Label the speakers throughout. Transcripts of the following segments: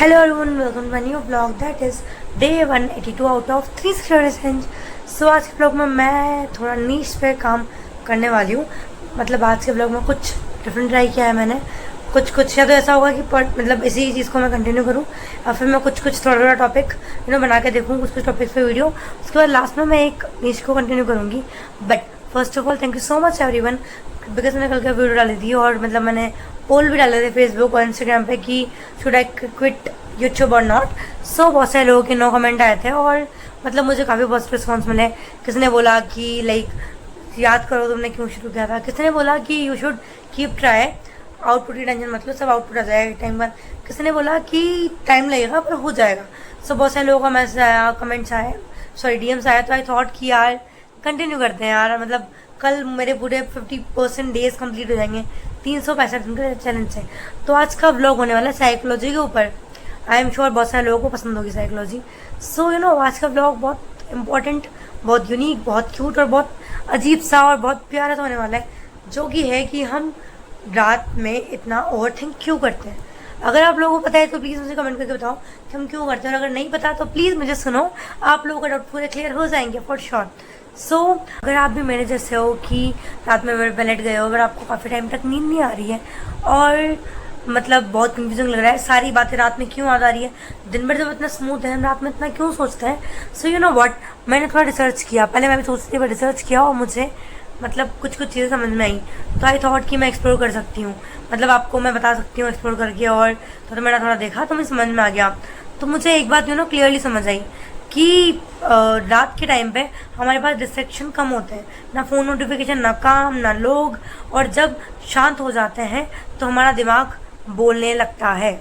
Speaker 1: Hello everyone, welcome to my new vlog that is day 182 out of 360 So आज के blog में मैं थोड़ा नीश पे काम करने वाली हूँ। मतलब आज के ब्लॉग में कुछ डिफरेंट ट्राई किया है मैंने। कुछ या तो ऐसा होगा कि मतलब इसी चीज़ को मैं कंटिन्यू करूँ और फिर मैं कुछ थोड़ा टॉपिक बना के देखूँ कुछ टॉपिक पे वीडियो। उसके बाद लास्ट में मैं एक नीश को कंटिन्यू करूँगी। But first of all thank you so much everyone, because मैंने कल का वीडियो डाली थी और मतलब मैंने पोल भी डाले थे फेसबुक और इंस्टाग्राम पे कि शुड आई क्विट यूट्यूब और नॉट। सो बहुत सारे लोगों के नो कमेंट आए थे और मतलब मुझे काफ़ी पॉजिटिव रिस्पॉन्स मिले। किसी ने बोला कि लाइक याद करो तुमने क्यों शुरू किया था, किसी ने बोला कि you should keep try, output की टेंशन मतलब सब आउटपुट आ जाएगा टाइम पर। किसी ने बोला कि टाइम लगेगा पर हो जाएगा। सो बहुत सारे लोगों का मैसेज आया, कमेंट्स आए, सॉरी डीएम्स आया। तो आई थॉट कि यार कंटिन्यू करते हैं यार। मतलब कल मेरे पूरे 50% डेज कंप्लीट हो जाएंगे 365 दिन के चैलेंज से। तो आज का व्लॉग होने वाला है साइकोलॉजी के ऊपर। आई एम श्योर बहुत सारे लोगों को पसंद होगी साइकोलॉजी। सो यू नो आज का व्लॉग बहुत इंपॉर्टेंट, बहुत यूनिक, बहुत क्यूट और बहुत अजीब सा और बहुत प्यारा सा होने वाला है, जो कि है कि हम रात में इतना ओवर थिंक क्यों करते हैं। अगर आप लोगों को पता है तो प्लीज़ मुझे कमेंट करके बताओ कि हम क्यों करते हैं, और अगर नहीं पता तो प्लीज़ मुझे सुनो, आप लोगों का डाउट पूरे क्लियर हो जाएंगे फॉर श्योर। सो अगर आप भी मेरे जैसे हो कि रात में बेड पे लेट गए हो, अगर आपको काफ़ी टाइम तक नींद नहीं आ रही है और मतलब बहुत कंफ्यूजिंग लग रहा है, सारी बातें रात में क्यों याद आ रही है, दिन भर जब इतना स्मूथ है हम रात में इतना क्यों सोचते हैं। सो यू नो व्हाट, मैंने थोड़ा रिसर्च किया। पहले मैं भी सोचती थी पर रिसर्च किया और मुझे मतलब कुछ चीज़ें समझ में आई। तो आई थॉट कि मैं एक्सप्लोर कर सकती हूँ, मतलब आपको मैं बता सकती हूँ एक्सप्लोर करके। और तो मैंने थोड़ा देखा तो मुझे समझ में आ गया। तो मुझे एक बात क्लियरली समझ आई कि रात के टाइम पे हमारे पास डिस्ट्रैक्शन कम होते हैं, ना फ़ोन नोटिफिकेशन, ना काम, ना लोग। और जब शांत हो जाते हैं तो हमारा दिमाग बोलने लगता है।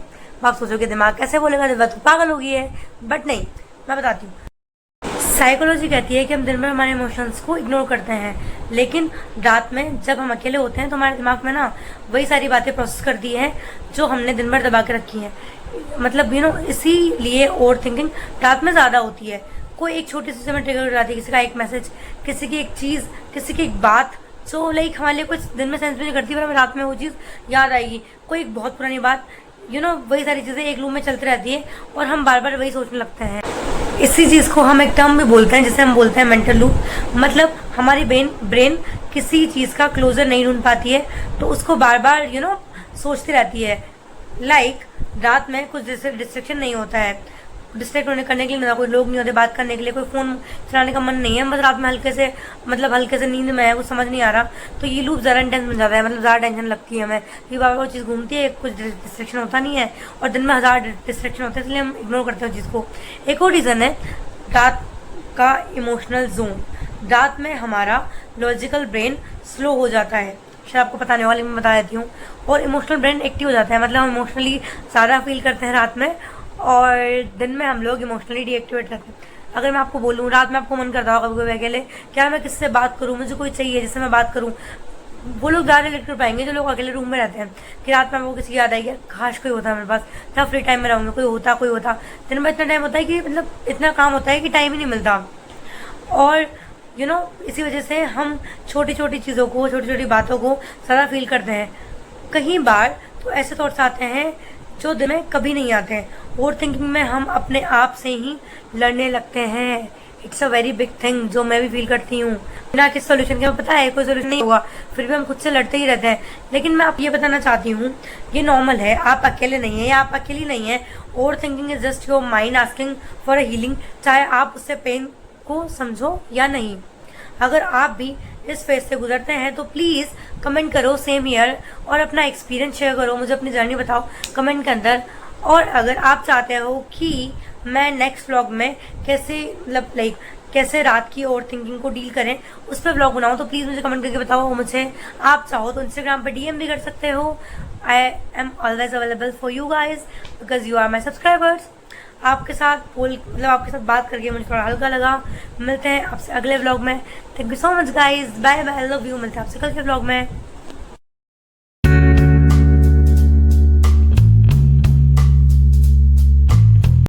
Speaker 1: आप सोचोगे दिमाग कैसे बोलेगा, दिमाग तो पागल हो गई है। बट नहीं, मैं बताती हूँ। साइकोलॉजी कहती है कि हम दिन भर हमारे इमोशंस को इग्नोर करते हैं, लेकिन रात में जब हम अकेले होते हैं तो हमारे दिमाग में ना वही सारी बातें प्रोसेस करती हैं जो हमने दिन भर दबा के रखी हैं। मतलब इसीलिए ओवर थिंकिंग रात में ज़्यादा होती है। कोई एक छोटी सी समय ट्रिगर हो जाती है, किसी का एक मैसेज, किसी की एक चीज़, किसी की एक बात जो लाइक हमारे लिए कुछ दिन में सेंस भी नहीं करती, पर हमें रात में वो चीज़ याद आएगी। कोई एक बहुत पुरानी बात, वही सारी चीज़ें एक लूप में चलती रहती है और हम बार बार वही सोचने लगते हैं। इसी चीज़ को हम एक टर्म भी बोलते हैं जिसे हम बोलते हैं मेंटल लूप। मतलब हमारी ब्रेन किसी चीज़ का क्लोजर नहीं ढूंढ पाती है तो उसको बार बार सोचती रहती है। लाइक रात में कुछ डिस्ट्रैक्शन नहीं होता है, डिस्ट्रैक्ट करने के लिए ना कोई लोग नहीं होते, बात करने के लिए कोई फ़ोन चलाने का मन नहीं है, बस रात में हल्के से नींद में है, कुछ समझ नहीं आ रहा। तो ये लूप ज़्यादा इंटेंस बन जाता है, मतलब ज़्यादा टेंशन लगती है हमें कि बाबा वो चीज़ घूमती है, कुछ डिस्ट्रैक्शन होता नहीं है और दिन में हज़ार डिस्ट्रैक्शन होते हैं, इसलिए हम इग्नोर करते हैं उस चीज़ को। एक और रीज़न है रात का इमोशनल जोन। रात में हमारा लॉजिकल ब्रेन स्लो हो जाता है, शायद आपको पता नहीं होगा लेकिन मैं बता देती हूँ। और इमोशनल ब्रेन एक्टिव हो जाता है, मतलब हम इमोशनली ज़्यादा फील करते हैं रात में और दिन में हम लोग इमोशनली डीएक्टिवेट करते हैं। अगर मैं आपको बोलूँ रात में आपको मन करता होगा कभी कभी अकेले, क्या मैं किससे बात करूँ, मुझे कोई चाहिए जिससे मैं बात करूँ। वो लोग ज़्यादा रिलेट कर पाएंगे जो लोग अकेले रूम में रहते हैं कि रात में वो किसी की याद आएगी, काश कोई होता मेरे पास, क्या फ्री टाइम में रहूँगा, कोई होता। दिन में इतना टाइम होता है कि मतलब इतना काम होता है कि टाइम ही नहीं मिलता। और इसी वजह से हम छोटी छोटी चीज़ों को, छोटी छोटी बातों को ज़्यादा फील करते हैं। कई बार तो ऐसे थॉट्स आते हैं जो दिन में कभी नहीं आते हैं। ओवर थिंकिंग में हम अपने आप से ही लड़ने लगते हैं। It's a very big thing जो मैं भी फील करती हूँ। बिना किस सोल्यूशन के, पता है कोई सोल्यूशन नहीं होगा, फिर भी हम खुद से लड़ते ही रहते हैं। लेकिन मैं आप ये बताना चाहती हूँ, ये नॉर्मल है, आप अकेले नहीं है या आप अकेली नहीं है। Over thinking is just your mind asking for a healing, चाहे आप उससे पेन को समझो या नहीं। अगर आप भी इस फेज से गुजरते हैं तो प्लीज़ कमेंट करो सेम ईयर और अपना एक्सपीरियंस शेयर करो, मुझे अपनी जर्नी बताओ कमेंट के अंदर। और अगर आप चाहते हो कि मैं नेक्स्ट व्लॉग में कैसे रात की ओवर थिंकिंग को डील करें उस पर व्लॉग बनाऊँ, तो प्लीज़ मुझे कमेंट करके बताओ। मुझे आप चाहो तो इंस्टाग्राम पर डीएम भी कर सकते हो। I am always available for you guys because you are my subscribers. आपके साथ आपके साथ बात करके मुझे थोड़ा हल्का लगा। मिलते हैं आपसे अगले व्लॉग में। Thank you so much guys, bye bye, love you. मिलते हैं आपसे कल के व्लॉग में।